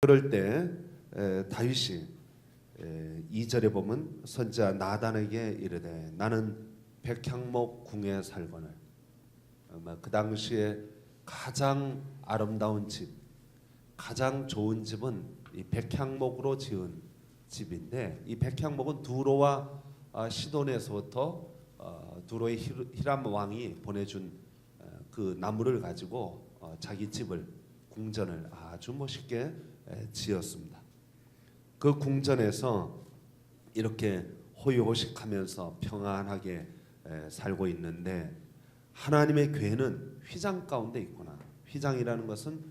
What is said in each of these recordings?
그럴 때 다윗이 2절에 보면 선지자 나단에게 이르되 나는 백향목 궁에 살거늘. 그 당시에 가장 아름다운 집, 가장 좋은 집은 이 백향목으로 지은 집인데, 이 백향목은 두로와 시돈에서부터 두로의 히람 왕이 보내준 그 나무를 가지고 자기 집을, 궁전을 아주 멋있게 지었습니다. 그 궁전에서 이렇게 호요호식하면서 평안하게 살고 있는데, 하나님의 괴는 휘장 가운데 있구나. 휘장이라는 것은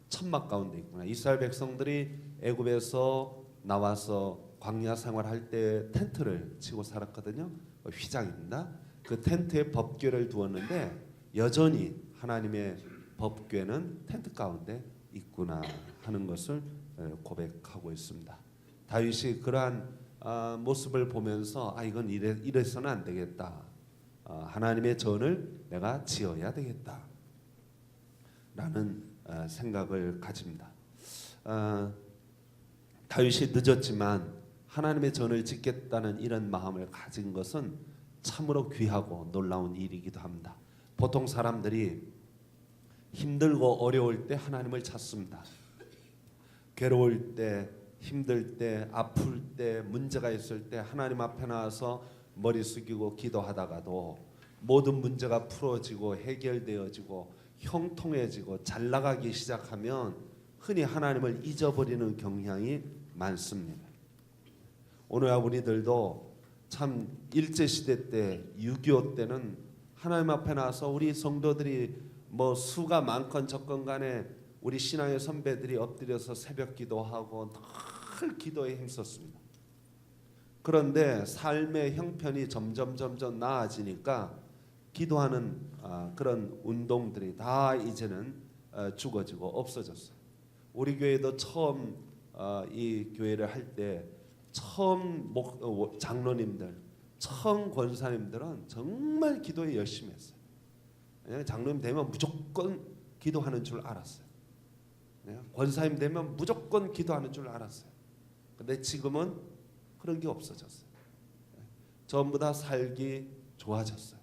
천막 가운데 있구나. 이스라엘 백성들이 애굽에서 나와서 광야 생활할 때 텐트를 치고 살았거든요. 휘장입니다. 그 텐트에 법궤를 두었는데 여전히 하나님의 법궤는 텐트 가운데 있구나 하는 것을 고백하고 있습니다. 다윗이 그러한 모습을 보면서 이건 이래서는 안 되겠다. 하나님의 전을 내가 지어야 되겠다 라는 생각을 가집니다. 다윗이 늦었지만 하나님의 전을 짓겠다는 이런 마음을 가진 것은 참으로 귀하고 놀라운 일이기도 합니다. 보통 사람들이 힘들고 어려울 때 하나님을 찾습니다. 괴로울 때, 힘들 때, 아플 때, 문제가 있을 때 하나님 앞에 나와서 머리 숙이고 기도하다가도 모든 문제가 풀어지고 해결되어지고 형통해지고 잘 나가기 시작하면 흔히 하나님을 잊어버리는 경향이 많습니다. 오늘 우리들도 참 일제시대 때 6.25 때는 하나님 앞에 나와서 우리 성도들이 뭐 수가 많건 적건 간에 우리 신앙의 선배들이 엎드려서 새벽 기도하고 늘 기도에 힘썼습니다. 그런데 삶의 형편이 점점 나아지니까 기도하는 그런 운동들이 다 이제는 죽어지고 없어졌어요. 우리 교회도 처음 이 교회를 할 때 처음 장로님들, 처음 권사님들은 정말 기도에 열심히 했어요. 장로님 되면 무조건 기도하는 줄 알았어요. 권사님 되면 무조건 기도하는 줄 알았어요. 근데 지금은 그런 게 없어졌어요. 전부 다 살기 좋아졌어요.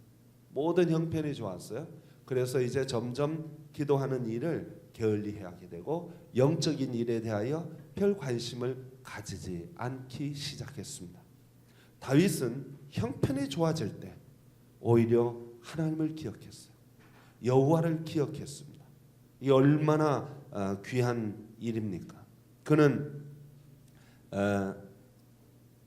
모든 형편이 좋았어요. 그래서 이제 점점 기도하는 일을 게을리하게 되고 영적인 일에 대하여 별 관심을 가지지 않기 시작했습니다. 다윗은 형편이 좋아질 때 오히려 하나님을 기억했어요. 여호와를 기억했습니다. 이 얼마나 귀한 일입니까? 그는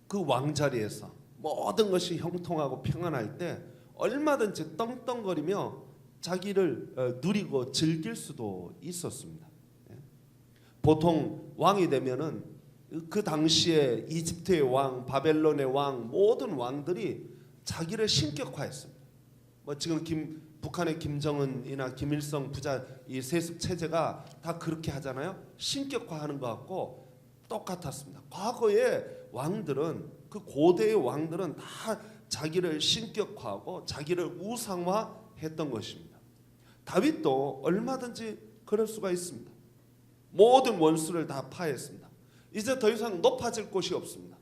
그 왕자리에서 모든 것이 형통하고 평안할 때 얼마든지 떵떵거리며 자기를 누리고 즐길 수도 있었습니다. 보통 왕이 되면은 그 당시에 이집트의 왕, 바벨론의 왕, 모든 왕들이 자기를 신격화했습니다. 뭐 지금 북한의 김정은이나 김일성 부자 이 세습 체제가 다 그렇게 하잖아요. 신격화하는 것 같고 똑같았습니다. 과거의 왕들은, 그 고대의 왕들은 다 자기를 신격화하고 자기를 우상화했던 것입니다. 다윗도 얼마든지 그럴 수가 있습니다. 모든 원수를 다 파했습니다. 이제 더 이상 높아질 곳이 없습니다.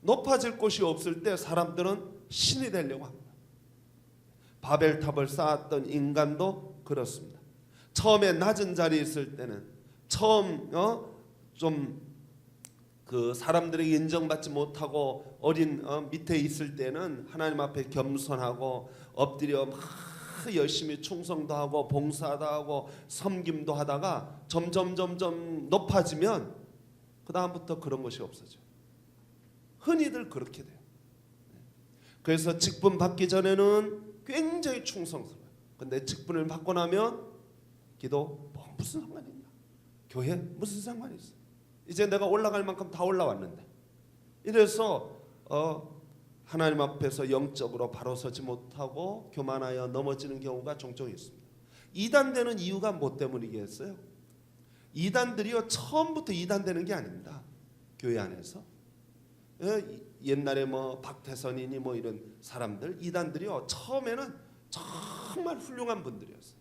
높아질 곳이 없을 때 사람들은 신이 되려고 합니다. 바벨탑을 쌓았던 인간도 그렇습니다. 처음에 낮은 자리에 있을 때는, 처음 좀 그 사람들에게 인정받지 못하고 어린 밑에 있을 때는 하나님 앞에 겸손하고 엎드려 막 열심히 충성도 하고 봉사도 하고 섬김도 하다가 점점 높아지면 그 다음부터 그런 것이 없어져요. 흔히들 그렇게 돼요. 그래서 직분 받기 전에는 굉장히 충성스러워요. 근데 직분을 받고 나면 기도 무슨 상관이 있나? 교회 무슨 상관이 있어? 이제 내가 올라갈 만큼 다 올라왔는데. 이래서 하나님 앞에서 영적으로 바로 서지 못하고 교만하여 넘어지는 경우가 종종 있습니다. 이단되는 이유가 뭐 때문이겠어요? 이단들이요, 처음부터 이단되는 게 아닙니다. 교회 안에서 옛날에 뭐 박태선이니 뭐 이런 사람들, 이단들이요, 처음에는 정말 훌륭한 분들이었어요.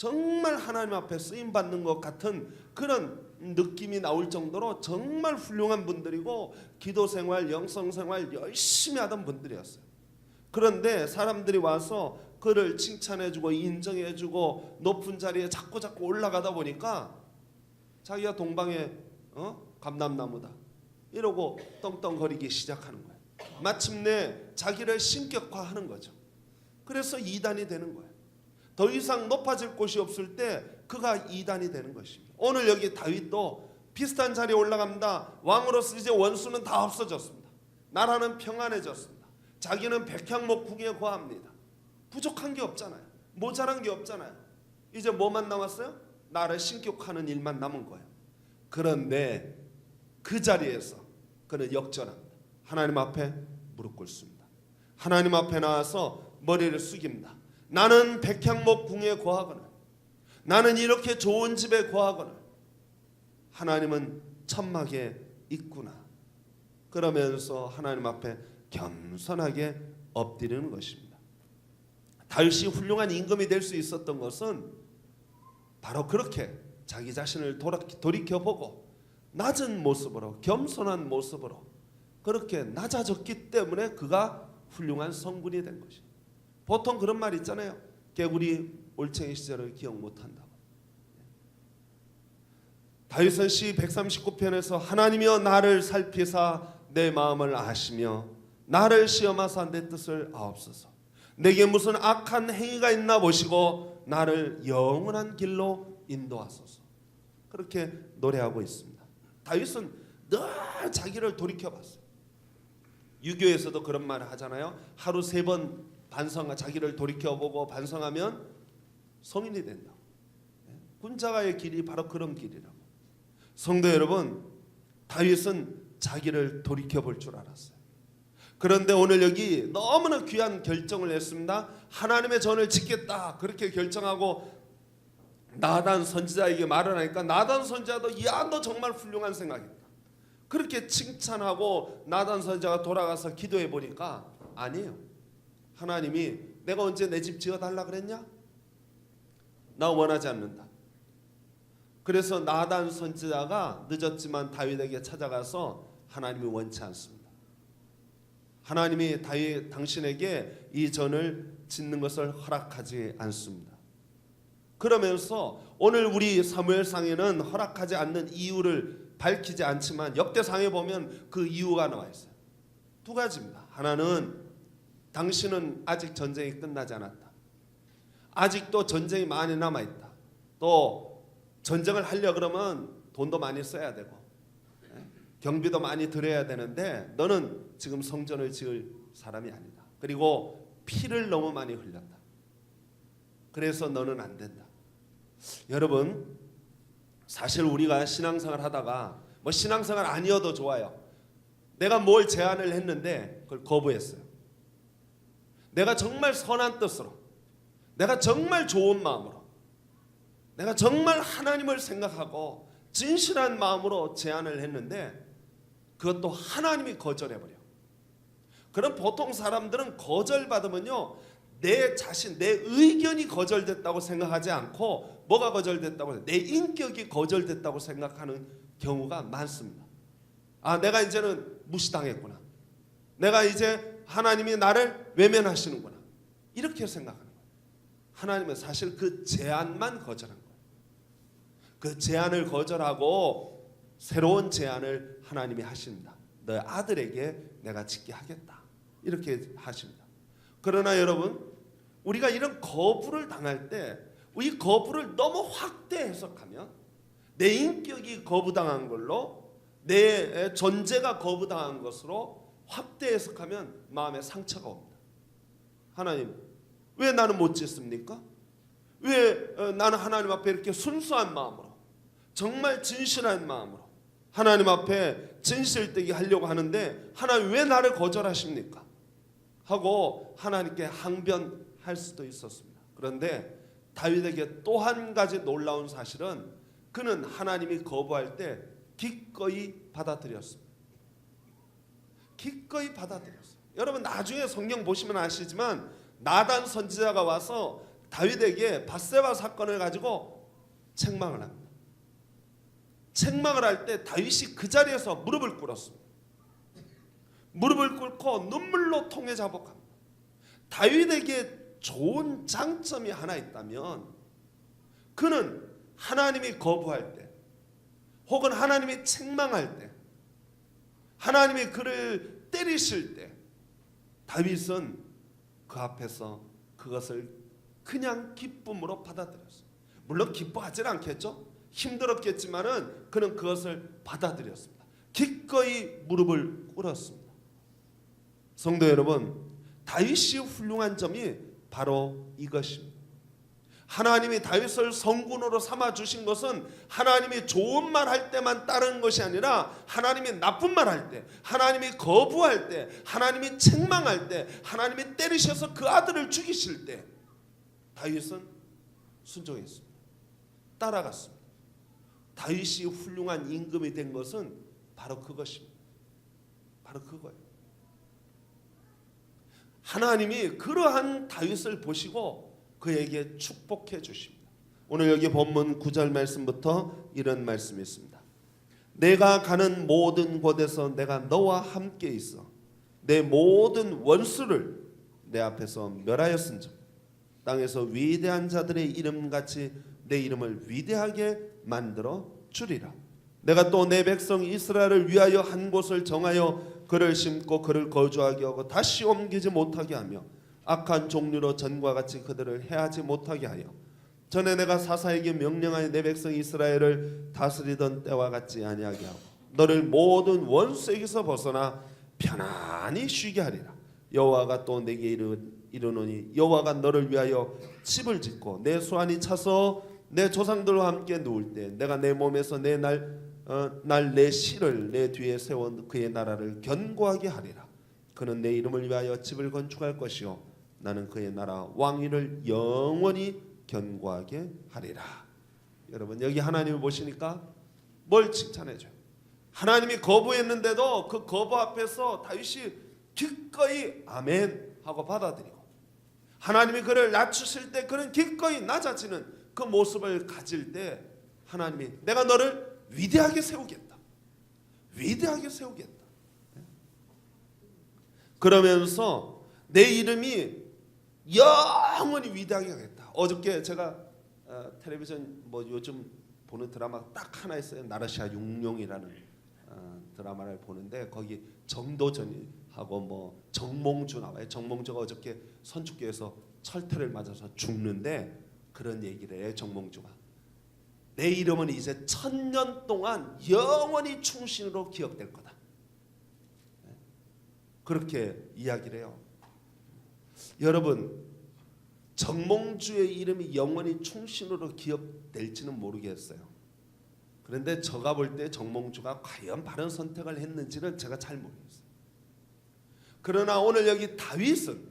정말 하나님 앞에 쓰임 받는 것 같은 그런 느낌이 나올 정도로 정말 훌륭한 분들이고 기도 생활, 영성 생활 열심히 하던 분들이었어요. 그런데 사람들이 와서 그를 칭찬해주고 인정해주고 높은 자리에 자꾸 올라가다 보니까 자기가 동방의 감람나무다 이러고 떵떵거리기 시작하는 거예요. 마침내 자기를 신격화하는 거죠. 그래서 이단이 되는 거예요. 더 이상 높아질 곳이 없을 때 그가 이단이 되는 것입니다. 오늘 여기 다윗도 비슷한 자리에 올라갑니다. 왕으로서 이제 원수는 다 없어졌습니다. 나라는 평안해졌습니다. 자기는 백향목궁에 거합니다. 부족한 게 없잖아요. 모자란 게 없잖아요. 이제 뭐만 남았어요? 나를 신격화하는 일만 남은 거예요. 그런데 그 자리에서 그는 역전합니다. 하나님 앞에 무릎 꿇습니다. 하나님 앞에 나와서 머리를 숙입니다. 나는 백향목궁에 거하거늘, 나는 이렇게 좋은 집에 거하거늘 하나님은 천막에 있구나. 그러면서 하나님 앞에 겸손하게 엎드리는 것입니다. 다윗이 훌륭한 임금이 될 수 있었던 것은 바로 그렇게 자기 자신을 돌이켜보고 낮은 모습으로, 겸손한 모습으로 그렇게 낮아졌기 때문에 그가 훌륭한 성군이 된 것입니다. 보통 그런 말 있잖아요. 개구리 올챙이 시절을 기억 못한다고. 다윗은 시 139편에서 하나님이여 나를 살피사 내 마음을 아시며 나를 시험하사 내 뜻을 아옵소서. 내게 무슨 악한 행위가 있나 보시고 나를 영원한 길로 인도하소서. 그렇게 노래하고 있습니다. 다윗은 늘 자기를 돌이켜봤어요. 유교에서도 그런 말을 하잖아요. 하루 3번 자기를 돌이켜보고 반성하면 성인이 된다. 군자가의 길이 바로 그런 길이라고. 성도 여러분, 다윗은 자기를 돌이켜볼 줄 알았어요. 그런데 오늘 여기 너무나 귀한 결정을 했습니다. 하나님의 전을 짓겠다 그렇게 결정하고 나단 선지자에게 말을 하니까 나단 선지자도 야, 너 정말 훌륭한 생각이다 그렇게 칭찬하고 나단 선지자가 돌아가서 기도해 보니까 아니에요. 하나님이 내가 언제 내 집 지어달라 그랬냐? 나 원하지 않는다. 그래서 나단 선지자가 늦었지만 다윗에게 찾아가서 하나님이 원치 않습니다. 하나님이 당신에게 이 전을 짓는 것을 허락하지 않습니다. 그러면서 오늘 우리 사무엘상에는 허락하지 않는 이유를 밝히지 않지만 역대상에 보면 그 이유가 나와 있어요. 2가지입니다. 하나는 당신은 아직 전쟁이 끝나지 않았다. 아직도 전쟁이 많이 남아있다. 또 전쟁을 하려 그러면 돈도 많이 써야 되고 경비도 많이 들여야 되는데 너는 지금 성전을 지을 사람이 아니다. 그리고 피를 너무 많이 흘렸다. 그래서 너는 안 된다. 여러분, 사실 우리가 신앙생활 하다가 신앙생활 아니어도 좋아요. 내가 뭘 제안을 했는데 그걸 거부했어요. 내가 정말 선한 뜻으로, 내가 정말 좋은 마음으로, 내가 정말 하나님을 생각하고 진실한 마음으로 제안을 했는데 그것도 하나님이 거절해버려. 그럼 보통 사람들은 거절받으면요 내 자신, 내 의견이 거절됐다고 생각하지 않고 뭐가 거절됐다고 해요? 내 인격이 거절됐다고 생각하는 경우가 많습니다. 아, 내가 이제는 무시당했구나. 내가 이제 하나님이 나를 외면하시는구나. 이렇게 생각하는 거예요. 하나님은 사실 그 제안만 거절한 거예요. 그 제안을 거절하고 새로운 제안을 하나님이 하십니다. 너의 아들에게 내가 짓게 하겠다. 이렇게 하십니다. 그러나 여러분, 우리가 이런 거부를 당할 때 이 거부를 너무 확대 해석하면 내 인격이 거부당한 걸로, 내 존재가 거부당한 것으로 확대 해석하면 마음에 상처가 옵니다. 하나님, 왜 나는 못 짓습니까? 왜 나는 하나님 앞에 이렇게 순수한 마음으로, 정말 진실한 마음으로 하나님 앞에 진실되게 하려고 하는데 하나님 왜 나를 거절하십니까? 하고 하나님께 항변할 수도 있었습니다. 그런데 다윗에게 또 한 가지 놀라운 사실은 그는 하나님이 거부할 때 기꺼이 받아들였습니다. 기꺼이 받아들였어요. 여러분 나중에 성경 보시면 아시지만 나단 선지자가 와서 다윗에게 밧세바 사건을 가지고 책망을 합니다. 책망을 할 때 다윗이 그 자리에서 무릎을 꿇었습니다. 무릎을 꿇고 눈물로 통해 자복합니다. 다윗에게 좋은 장점이 하나 있다면 그는 하나님이 거부할 때 혹은 하나님이 책망할 때 하나님이 그를 때리실 때 다윗은 그 앞에서 그것을 그냥 기쁨으로 받아들였어요. 물론 기뻐하지 않겠죠. 힘들었겠지만은 그는 그것을 받아들였습니다. 기꺼이 무릎을 꿇었습니다. 성도 여러분, 다윗이 훌륭한 점이 바로 이것입니다. 하나님이 다윗을 성군으로 삼아 주신 것은 하나님이 좋은 말 할 때만 따르는 것이 아니라 하나님이 나쁜 말 할 때, 하나님이 거부할 때, 하나님이 책망할 때, 하나님이 때리셔서 그 아들을 죽이실 때 다윗은 순종했습니다. 따라갔습니다. 다윗이 훌륭한 임금이 된 것은 바로 그것입니다. 바로 그거예요. 하나님이 그러한 다윗을 보시고 그에게 축복해 주십니다. 오늘 여기 본문 9절 말씀부터 이런 말씀이 있습니다. 내가 가는 모든 곳에서 내가 너와 함께 있어 내 모든 원수를 내 앞에서 멸하였은즉 땅에서 위대한 자들의 이름같이 내 이름을 위대하게 만들어 주리라. 내가 또 내 백성 이스라엘을 위하여 한 곳을 정하여 그를 심고 그를 거주하게 하고 다시 옮기지 못하게 하며 악한 종류로 전과 같이 그들을 해하지 못하게 하여 전에 내가 사사에게 명령하여 내 백성 이스라엘을 다스리던 때와 같지 아니하게 하고 너를 모든 원수에게서 벗어나 편안히 쉬게 하리라. 여호와가 또 내게 이르노니 여호와가 너를 위하여 집을 짓고 내 수완이 차서 내 조상들과 함께 누울 때 내가 내 몸에서 내 실을 내 뒤에 세워 그의 나라를 견고하게 하리라. 그는 내 이름을 위하여 집을 건축할 것이요 나는 그의 나라 왕위를 영원히 견고하게 하리라. 여러분 여기 하나님을 보시니까 뭘 칭찬해줘요? 하나님이 거부했는데도 그 거부 앞에서 다윗이 기꺼이 아멘 하고 받아들이고 하나님이 그를 낮추실 때 그는 기꺼이 낮아지는 그 모습을 가질 때 하나님이 내가 너를 위대하게 세우겠다. 위대하게 세우겠다. 그러면서 내 이름이 영원히 위대하게 하겠다. 어저께 제가 텔레비전 요즘 보는 드라마 딱 하나 있어요. 나르샤 육룡이라는 드라마를 보는데 거기 정도전하고 정몽주 나와요. 정몽주가 어저께 선축교에서 철퇴를 맞아서 죽는데 그런 얘기를 해요. 정몽주가 내 이름은 이제 1000년 동안 영원히 충신으로 기억될 거다. 그렇게 이야기를 해요. 여러분 정몽주의 이름이 영원히 충신으로 기억될지는 모르겠어요. 그런데 제가 볼 때 정몽주가 과연 바른 선택을 했는지는 제가 잘 모르겠어요. 그러나 오늘 여기 다윗은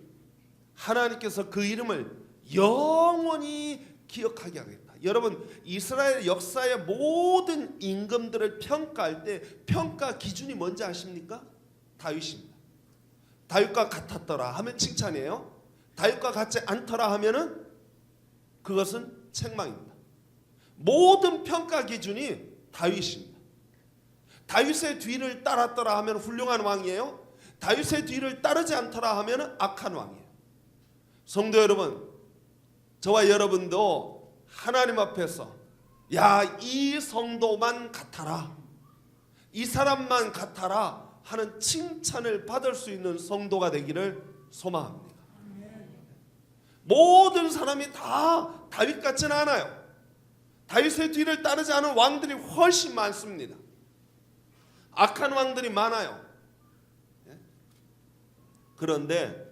하나님께서 그 이름을 영원히 기억하게 하겠다. 여러분 이스라엘 역사의 모든 임금들을 평가할 때 평가 기준이 뭔지 아십니까? 다윗입니다. 다윗과 같았더라 하면 칭찬이에요. 다윗과 같지 않더라 하면은 그것은 책망입니다. 모든 평가 기준이 다윗입니다. 다윗의 뒤를 따랐더라 하면 훌륭한 왕이에요. 다윗의 뒤를 따르지 않더라 하면 악한 왕이에요. 성도 여러분, 저와 여러분도 하나님 앞에서 야, 이 성도만 같아라, 이 사람만 같아라 하는 칭찬을 받을 수 있는 성도가 되기를 소망합니다. 모든 사람이 다 다윗 같지는 않아요. 다윗의 뒤를 따르지 않은 왕들이 훨씬 많습니다. 악한 왕들이 많아요. 그런데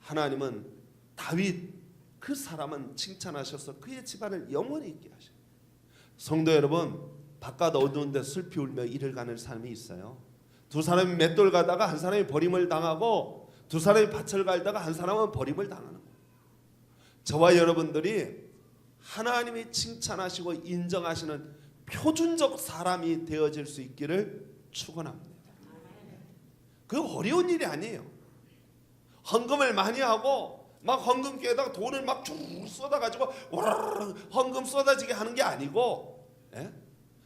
하나님은 다윗 그 사람은 칭찬하셔서 그의 집안을 영원히 있게 하셔요. 성도 여러분, 바깥 어두운 데 슬피 울며 이를 가는 사람이 있어요. 두 사람이 맷돌 가다가 한 사람이 버림을 당하고 두 사람이 밭을 갈다가 한 사람은 버림을 당하는 거예요. 저와 여러분들이 하나님이 칭찬하시고 인정하시는 표준적 사람이 되어질 수 있기를 축원합니다. 그 어려운 일이 아니에요. 헌금을 많이 하고 막 헌금기에다가 돈을 막 쭉 쏟아가지고 와르르 헌금 쏟아지게 하는 게 아니고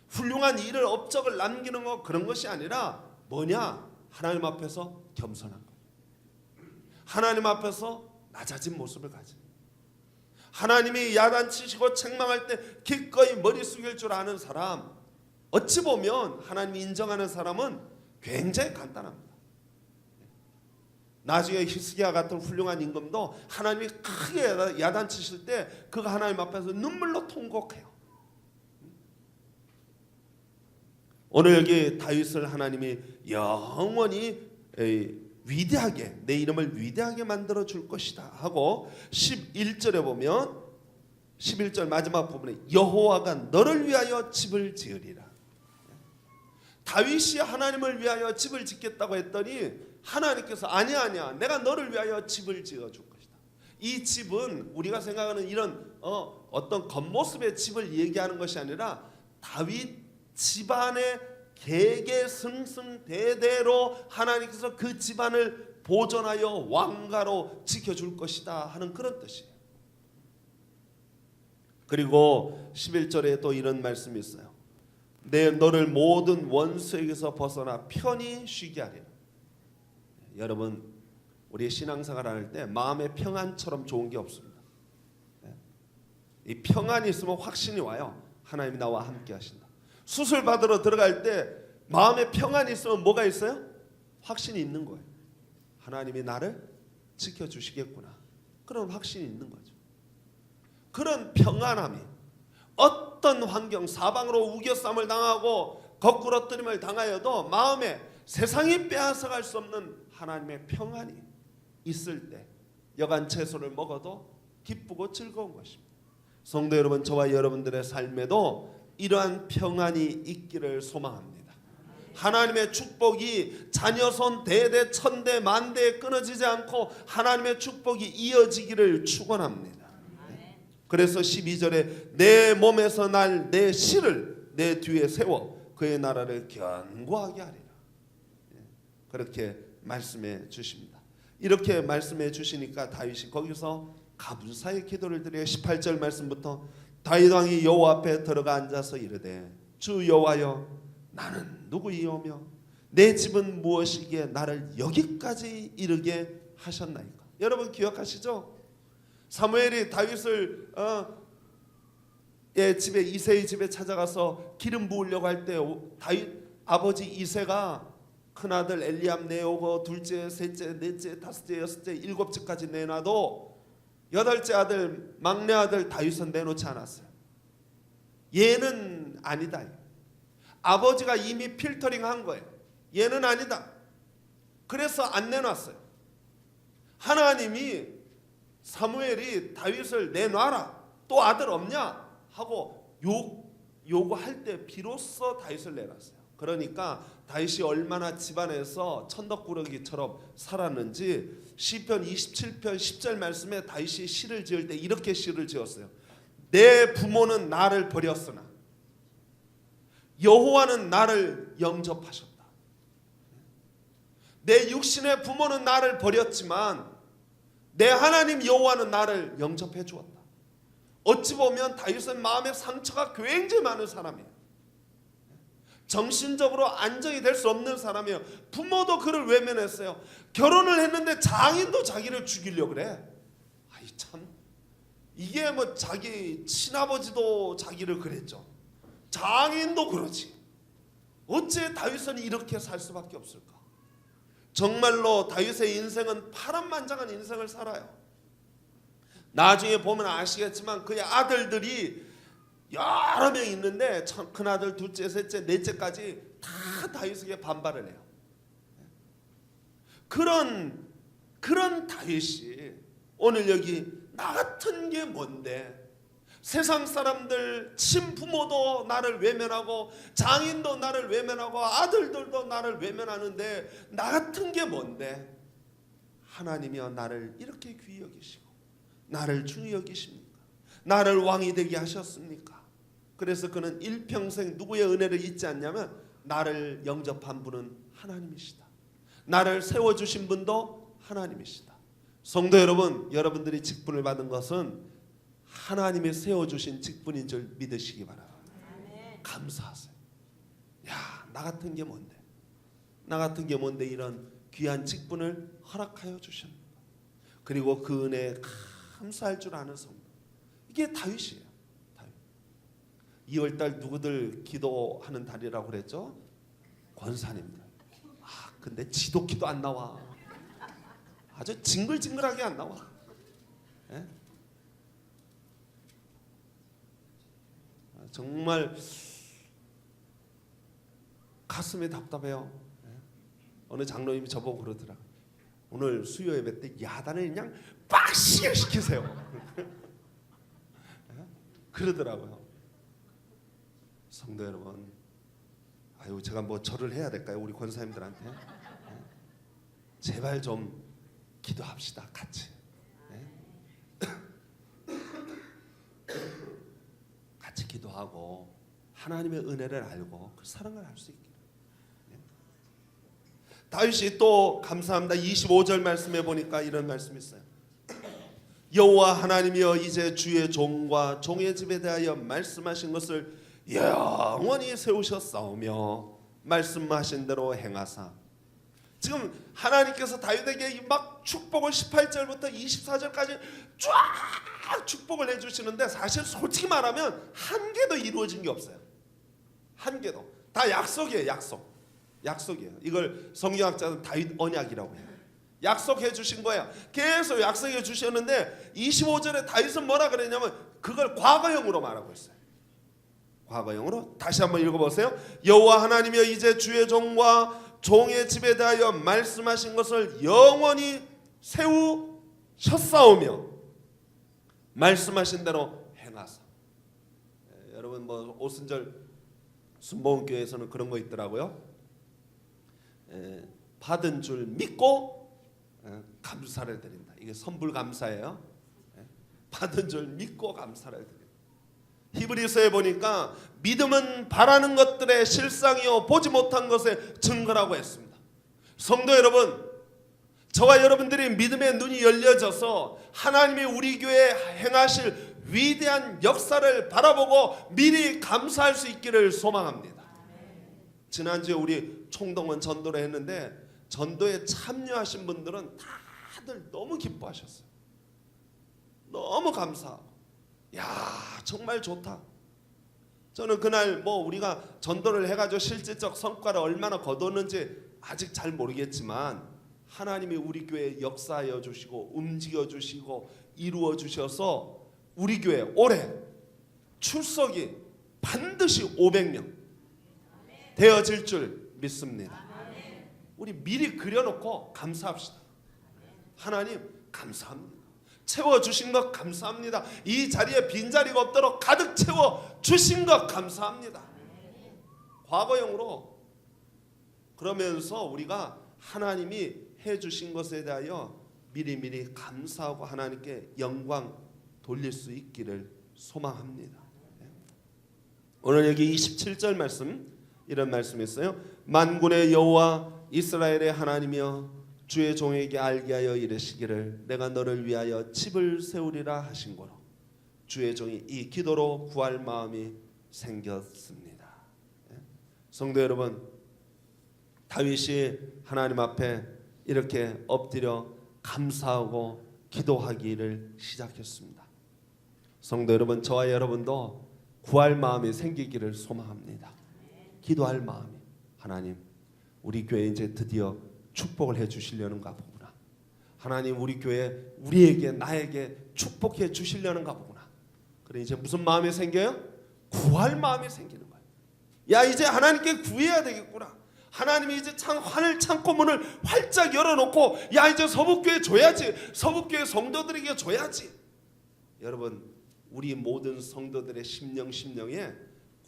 훌륭한 일을 업적을 남기는 거 그런 것이 아니라 뭐냐? 하나님 앞에서 겸손한 거. 하나님 앞에서 낮아진 모습을 가진. 하나님이 야단치시고 책망할 때 기꺼이 머리 숙일 줄 아는 사람, 어찌 보면 하나님이 인정하는 사람은 굉장히 간단합니다. 나중에 히스기야 같은 훌륭한 임금도 하나님이 크게 야단치실 때 그가 하나님 앞에서 눈물로 통곡해요. 오늘 여기 다윗을 하나님이 영원히 위대하게, 내 이름을 위대하게 만들어 줄 것이다 하고 11절에 보면 11절 마지막 부분에 여호와가 너를 위하여 집을 지으리라. 다윗이 하나님을 위하여 집을 짓겠다고 했더니 하나님께서 아니야 내가 너를 위하여 집을 지어줄 것이다. 이 집은 우리가 생각하는 이런 어떤 겉모습의 집을 얘기하는 것이 아니라 다윗 집안의 계계승승대대로 하나님께서 그 집안을 보존하여 왕가로 지켜줄 것이다 하는 그런 뜻이에요. 그리고 11절에 또 이런 말씀이 있어요. 내 너를 모든 원수에게서 벗어나 편히 쉬게 하리라. 여러분, 우리 신앙생활 할 때 마음의 평안처럼 좋은 게 없습니다. 이 평안이 있으면 확신이 와요. 하나님이 나와 함께 하신다. 수술 받으러 들어갈 때 마음의 평안이 있으면 뭐가 있어요? 확신이 있는 거예요. 하나님이 나를 지켜주시겠구나. 그런 확신이 있는 거죠. 그런 평안함이 어떤 환경, 사방으로 우겨쌈을 당하고 거꾸러뜨림을 당하여도 마음에 세상이 빼앗아갈 수 없는 하나님의 평안이 있을 때 여간 채소를 먹어도 기쁘고 즐거운 것입니다. 성도 여러분, 저와 여러분들의 삶에도 이러한 평안이 있기를 소망합니다. 하나님의 축복이 자녀손 대대 천대 만대에 끊어지지 않고 하나님의 축복이 이어지기를 축원합니다. 그래서 12절에 내 몸에서 날 내 씨를 내 뒤에 세워 그의 나라를 견고하게 하리라. 그렇게 말씀해 주십니다. 이렇게 말씀해 주시니까 다윗이 거기서 감사의 기도를 드려요. 18절 말씀부터 다윗 왕이 여호와 앞에 들어가 앉아서 이르되 주 여호와여 나는 누구이오며 내 집은 무엇이기에 나를 여기까지 이르게 하셨나이까. 여러분 기억하시죠? 사무엘이 다윗을 집에 이새의 집에 찾아가서 기름 부으려고 할 때 다윗 아버지 이새가 큰아들 엘리압 내오고 둘째, 셋째, 넷째, 다섯째, 여섯째, 일곱째까지 내놔도 여덟째 아들 막내 아들 다윗은 내놓지 않았어요. 얘는 아니다. 아버지가 이미 필터링한 거예요. 얘는 아니다. 그래서 안 내놨어요. 하나님이 사무엘이 다윗을 내놔라. 또 아들 없냐? 하고 요구할 때 비로소 다윗을 내놨어요. 그러니까 다윗이 얼마나 집안에서 천덕꾸러기처럼 살았는지 시편 27편 10절 말씀에 다윗이 시를 지을 때 이렇게 시를 지었어요. 내 부모는 나를 버렸으나 여호와는 나를 영접하셨다. 내 육신의 부모는 나를 버렸지만 내 하나님 여호와는 나를 영접해 주었다. 어찌 보면 다윗은 마음의 상처가 굉장히 많은 사람이에요. 정신적으로 안정이 될 수 없는 사람이에요. 부모도 그를 외면했어요. 결혼을 했는데 장인도 자기를 죽이려고 그래. 아이 참, 이게 뭐 자기 친아버지도 자기를 그랬죠. 장인도 그러지. 어째 다윗은 이렇게 살 수밖에 없을까? 정말로 다윗의 인생은 파란만장한 인생을 살아요. 나중에 보면 아시겠지만 그의 아들들이 여러 명 있는데 큰아들, 둘째, 셋째, 넷째까지 다 다윗에게 반발을 해요. 그런 다윗이 오늘 여기 나 같은 게 뭔데, 세상 사람들 친부모도 나를 외면하고 장인도 나를 외면하고 아들들도 나를 외면하는데 나 같은 게 뭔데 하나님이여 나를 이렇게 귀히 여기시고 나를 중히 여기십니까? 나를 왕이 되게 하셨습니까? 그래서 그는 일평생 누구의 은혜를 잊지 않냐면 나를 영접한 분은 하나님이시다. 나를 세워주신 분도 하나님이시다. 성도 여러분, 여러분들이 직분을 받은 것은 하나님이 세워주신 직분인 줄 믿으시기 바랍니다. 감사하세요. 나 같은 게 뭔데? 나 같은 게 뭔데 이런 귀한 직분을 허락하여 주셨는가? 그리고 그 은혜에 감사할 줄 아는 성도. 이게 다윗이에요. 다윗. 2월달 누구들 기도하는 달이라고 그랬죠? 권사님들. 근데 지독히도 안 나와. 아주 징글징글하게 안 나와. 예? 정말 가슴이 답답해요. 예? 어느 장로님이 저보고 그러더라. 오늘 수요 예배 때 야단을 그냥 빡시게 시키세요. 예? 그러더라고요. 성도 여러분, 아유 제가 뭐 절을 해야 될까요? 우리 권사님들한테. 예? 제발 좀 기도합시다 같이. 예? 같이 기도하고 하나님의 은혜를 알고 그 사랑을 알 수 있기를. 예? 다윗이 또 감사합니다. 25절 말씀에 보니까 이런 말씀이 있어요. 여호와 하나님이여 이제 주의 종과 종의 집에 대하여 말씀하신 것을 영원히 세우셨사오며 말씀하신 대로 행하사. 지금 하나님께서 다윗에게 막 축복을 18절부터 24절까지 쫙 축복을 해주시는데 사실 솔직히 말하면 한 개도 이루어진 게 없어요. 한 개도. 다 약속이에요. 약속이에요. 이걸 성경학자는 다윗 언약이라고 해요. 약속해 주신 거예요. 계속 약속해 주셨는데 25절에 다윗은 뭐라 그랬냐면 그걸 과거형으로 말하고 있어요. 과거형으로 다시 한번 읽어보세요. 여호와 하나님이여 이제 주의 종과 종의 집에 대하여 말씀하신 것을 영원히 세우셨사오며 말씀하신 대로 행하사. 여러분 뭐 오순절 순복음교회에서는 그런 거 있더라고요. 받은 줄 믿고 감사를 드린다. 이게 선불 감사예요. 받은 줄 믿고 감사를 드린다. 히브리서에 보니까 믿음은 바라는 것들의 실상이요 보지 못한 것의 증거라고 했습니다. 성도 여러분, 저와 여러분들이 믿음의 눈이 열려져서 하나님이 우리 교회에 행하실 위대한 역사를 바라보고 미리 감사할 수 있기를 소망합니다. 지난주에 우리 총동원 전도를 했는데 전도에 참여하신 분들은 다들 너무 기뻐하셨어요. 너무 감사하고 야 정말 좋다. 저는 그날 뭐 우리가 전도를 해가지고 실질적 성과를 얼마나 거뒀는지 아직 잘 모르겠지만 하나님이 우리 교회에 역사하여 주시고 움직여 주시고 이루어 주셔서 우리 교회 올해 출석이 반드시 500명 되어질 줄 믿습니다. 우리 미리 그려놓고 감사합시다. 하나님 감사합니다. 채워주신 것 감사합니다. 이 자리에 빈자리가 없도록 가득 채워주신 것 감사합니다. 과거형으로 그러면서 우리가 하나님이 해주신 것에 대하여 미리미리 감사하고 하나님께 영광 돌릴 수 있기를 소망합니다. 오늘 여기 27절 말씀 이런 말씀이 있어요. 만군의 여호와 이스라엘의 하나님이여 주의 종에게 알게 하여 이르시기를 내가 너를 위하여 집을 세우리라 하신 거로 주의 종이 이 기도로 구할 마음이 생겼습니다. 성도 여러분, 다윗이 하나님 앞에 이렇게 엎드려 감사하고 기도하기를 시작했습니다. 성도 여러분, 저와 여러분도 구할 마음이 생기기를 소망합니다. 기도할 마음이. 하나님, 우리 교회 이제 드디어 축복을 해 주시려는가 보구나. 하나님 우리 교회 우리에게 나에게 축복해 주시려는가 보구나. 그래 이제 무슨 마음이 생겨요? 구할 마음이 생기는 거예요. 야 이제 하나님께 구해야 되겠구나. 하나님이 이제 하늘 창고문을 활짝 열어놓고 야 이제 서북교회 줘야지. 서북교회 성도들에게 줘야지. 여러분 우리 모든 성도들의 심령에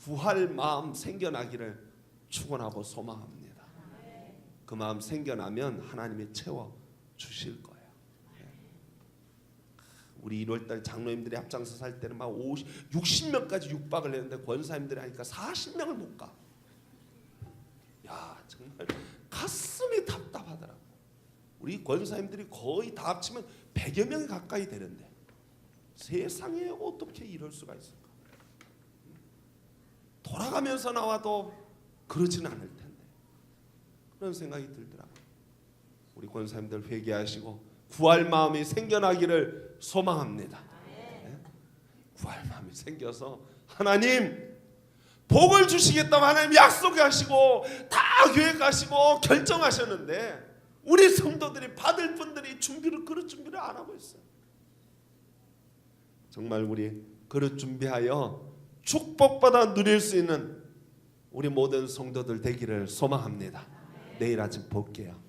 구할 마음 생겨나기를 축원하고 소망합니다. 그 마음 생겨나면 하나님이 채워주실 거예요. 우리 1월달 장로님들이 앞장서 살 때는 막 60명까지 육박을 했는데 권사님들이 하니까 40명을 못 가. 야 정말 가슴이 답답하더라고. 우리 권사님들이 거의 다 합치면 100여 명이 가까이 되는데 세상에 어떻게 이럴 수가 있을까. 돌아가면서 나와도 그러지는 않을 텐데. 그런 생각이 들더라고요. 우리 권사님들 회개하시고 구할 마음이 생겨나기를 소망합니다. 네? 구할 마음이 생겨서 하나님 복을 주시겠다고 하나님 약속하시고 다 계획하시고 결정하셨는데 우리 성도들이 받을 분들이 그릇 준비를 안 하고 있어요. 정말 우리 그릇 준비하여 축복받아 누릴 수 있는 우리 모든 성도들 되기를 소망합니다. 내일 아침 볼게요.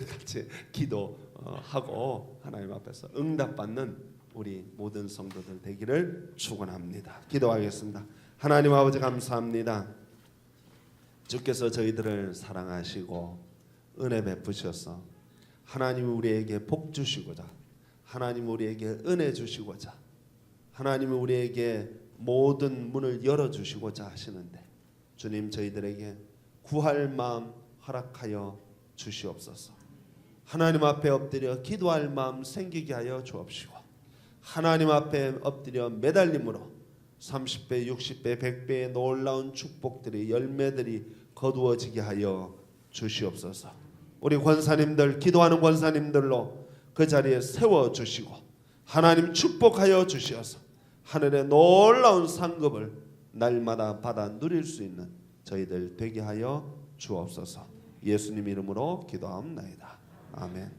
같이 기도하고 하나님 앞에서 응답받는 우리 모든 성도들 되기를 축원합니다. 기도하겠습니다. 하나님 아버지 감사합니다. 주께서 저희들을 사랑하시고 은혜 베푸셔서 하나님 우리에게 복 주시고자, 하나님 우리에게 은혜 주시고자, 하나님 우리에게 모든 문을 열어주시고자 하시는데 주님 저희들에게 구할 마음 허락하여 주시옵소서. 하나님 앞에 엎드려 기도할 마음 생기게 하여 주옵시고 하나님 앞에 엎드려 매달림으로 30배, 60배, 100배의 놀라운 축복들이 열매들이 거두어지게 하여 주시옵소서. 우리 권사님들 기도하는 권사님들로 그 자리에 세워주시고 하나님 축복하여 주시어서 하늘의 놀라운 상급을 날마다 받아 누릴 수 있는 저희들 되게 하여 주옵소서. 예수님 이름으로 기도하옵나이다. 아멘.